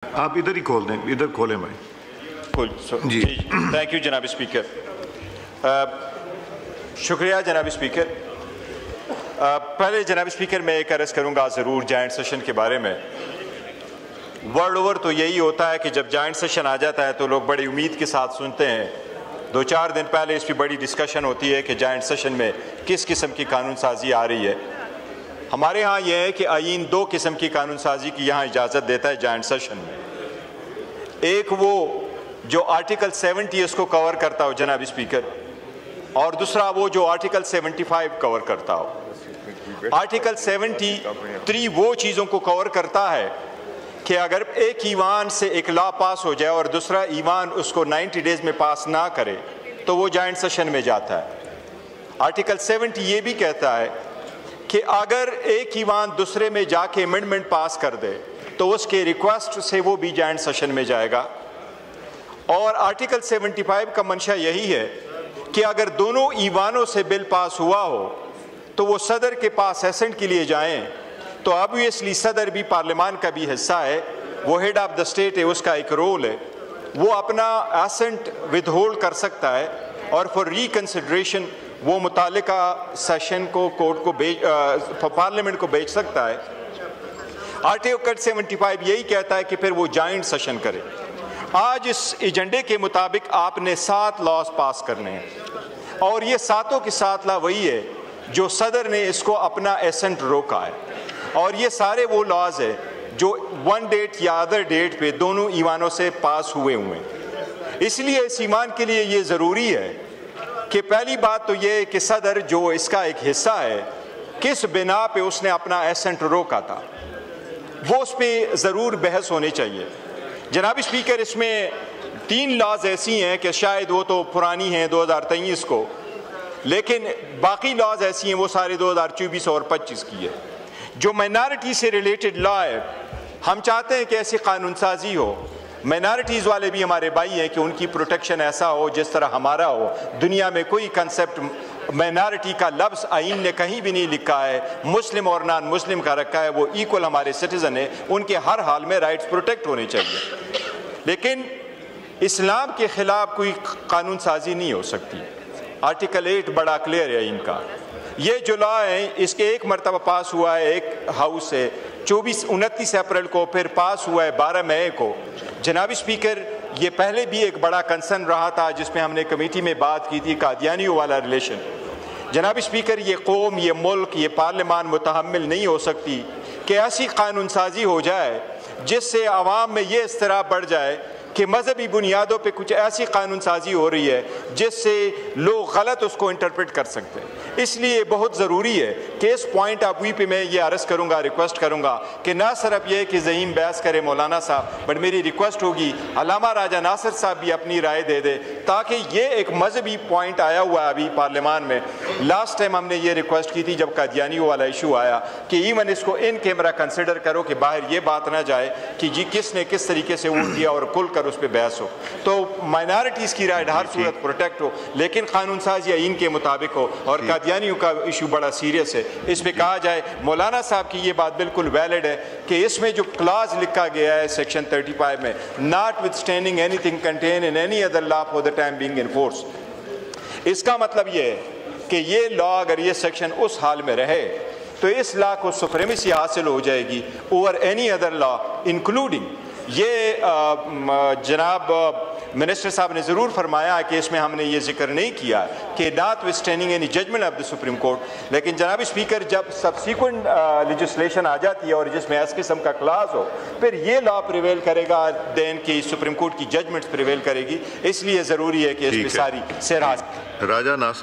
آپ ادھر ہی کھول دیں, ادھر کھولیں بھائی. جی تھینک یو جناب اسپیکر. شکریہ جناب اسپیکر. پہلے جناب اسپیکر میں ایک عرض کروں گا ضرور جوائنٹ سیشن کے بارے میں. ورلڈ اوور تو یہی ہوتا ہے کہ جب جوائنٹ سیشن آ جاتا ہے تو لوگ بڑی امید کے ساتھ سنتے ہیں. 2-4 دن پہلے اس پہ بڑی ڈسکشن ہوتی ہے کہ جوائنٹ سیشن میں کس قسم کی قانون سازی آ رہی ہے. ہمارے ہاں یہ ہے کہ آئین 2 قسم کی قانون سازی کی یہاں اجازت دیتا ہے جوائنٹ سیشن میں. ایک وہ جو آرٹیکل 70 اس کو کور کرتا ہو جناب اسپیکر, اور دوسرا وہ جو آرٹیکل 75 کور کرتا ہو. آرٹیکل 73 وہ چیزوں کو کور کرتا ہے کہ اگر ایک ایوان سے ایک لا پاس ہو جائے اور دوسرا ایوان اس کو 90 ڈیز میں پاس نہ کرے تو وہ جوائنٹ سیشن میں جاتا ہے. آرٹیکل 70 یہ بھی کہتا ہے کہ اگر ایک ایوان دوسرے میں جا کے امینڈمنٹ پاس کر دے تو اس کے ریکویسٹ سے وہ بھی جوائنٹ سیشن میں جائے گا. اور آرٹیکل 75 کا منشا یہی ہے کہ اگر دونوں ایوانوں سے بل پاس ہوا ہو تو وہ صدر کے پاس ایسنٹ کے لیے جائیں تو آبویسلی صدر بھی پارلیمان کا بھی حصہ ہے, وہ ہیڈ آف دا اسٹیٹ ہے, اس کا ایک رول ہے, وہ اپنا ایسنٹ ود ہولڈ کر سکتا ہے اور فار ریکنسیڈریشن وہ متعلقہ سیشن کو کورٹ کو پارلیمنٹ کو بھیج سکتا ہے. آرٹیکل 75 یہی کہتا ہے کہ پھر وہ جوائنٹ سیشن کرے. آج اس ایجنڈے کے مطابق آپ نے 7 لاز پاس کرنے ہیں اور یہ 7 کے 7 لا وہی ہے جو صدر نے اس کو اپنا ایسنٹ روکا ہے, اور یہ سارے وہ لاز ہیں جو 1 ڈیٹ یا ادر ڈیٹ پہ دونوں ایوانوں سے پاس ہوئے ہیں. اس لیے اس ایوان کے لیے یہ ضروری ہے کہ پہلی بات تو یہ ہے کہ صدر جو اس کا ایک حصہ ہے کس بنا پہ اس نے اپنا ایسنٹ روکا تھا, وہ اس پہ ضرور بحث ہونی چاہیے. جناب اسپیکر, اس میں 3 لاز ایسی ہیں کہ شاید وہ تو پرانی ہیں 2023 کو, لیکن باقی لاز ایسی ہیں وہ سارے 2024 اور 25 کی ہے. جو مائنارٹی سے ریلیٹڈ لا ہے, ہم چاہتے ہیں کہ ایسی قانون سازی ہو. مائنارٹیز والے بھی ہمارے بھائی ہیں کہ ان کی پروٹیکشن ایسا ہو جس طرح ہمارا ہو. دنیا میں کوئی کنسپٹ مائنارٹی کا لفظ آئین نے کہیں بھی نہیں لکھا ہے, مسلم اور نان مسلم کا رکھا ہے, وہ ایکول ہمارے سٹیزن ہیں, ان کے ہر حال میں رائٹس پروٹیکٹ ہونے چاہیے. لیکن اسلام کے خلاف کوئی قانون سازی نہیں ہو سکتی. آرٹیکل 8 بڑا کلیئر ہے ان کا. یہ جو لا ہے اس کے ایک مرتبہ پاس ہوا ہے ایک ہاؤس سے 29 اپریل کو, پھر پاس ہوا ہے 12 مئی کو. جناب اسپیکر, یہ پہلے بھی ایک بڑا کنسرن رہا تھا جس میں ہم نے کمیٹی میں بات کی تھی, قادیانیوں والا ریلیشن. جناب اسپیکر, یہ قوم, یہ ملک, یہ پارلیمان متحمل نہیں ہو سکتی کہ ایسی قانون سازی ہو جائے جس سے عوام میں یہ اضطراب بڑھ جائے کہ مذہبی بنیادوں پہ کچھ ایسی قانون سازی ہو رہی ہے جس سے لوگ غلط اس کو انٹرپریٹ کر سکتے ہیں. اس لیے بہت ضروری ہے کہ اس پوائنٹ آف ویو پہ میں یہ عرض کروں گا, ریکویسٹ کروں گا کہ نہ صرف یہ کہ ذہین بحث کرے مولانا صاحب, بٹ میری ریکویسٹ ہوگی علامہ راجہ ناصر صاحب بھی اپنی رائے دے دے, تاکہ یہ ایک مذہبی پوائنٹ آیا ہوا ہے ابھی پارلیمان میں. لاسٹ ٹائم ہم نے یہ ریکویسٹ کی تھی جب قادیانیوں والا ایشو آیا کہ ایون اس کو ان کیمرہ کنسیڈر کرو کہ باہر یہ بات نہ جائے کہ جی کس نے کس طریقے سے وہ کیا اور کھل کر اس پہ بحث ہو. تو مائنارٹیز کی رائٹ ہر صورت پروٹیکٹ ہو, لیکن قانون سازی ان کے مطابق ہو. اور قادیانیوں کا ایشو بڑا سیریس ہے, اس پہ کہا جائے. مولانا صاحب کی یہ بات بالکل ویلڈ ہے کہ اس میں جو کلاز لکھا گیا ہے سیکشن 35 میں, notwithstanding anything contain in any other law for the time being in force, اس کا مطلب یہ ہے کہ یہ لا اگر یہ سیکشن اس حال میں رہے تو اس لا کو سپریمیسی حاصل ہو جائے گی اوور اینی ادر لا انکلوڈنگ. یہ جناب منسٹر صاحب نے ضرور فرمایا کہ اس میں ہم نے یہ ذکر نہیں کیا کہ notwithstanding any judgment of the supreme court, لیکن جناب اسپیکر جب سبسیکوینٹ لیجسلیشن آ جاتی ہے اور جس میں اس قسم کا کلاس ہو, پھر یہ لا پریویل کرے گا دین کی سپریم کورٹ کی ججمنٹس پریویل کرے گی. اس لیے ضروری ہے کہ اس میں ساری سیر حاصل. راجہ ناصر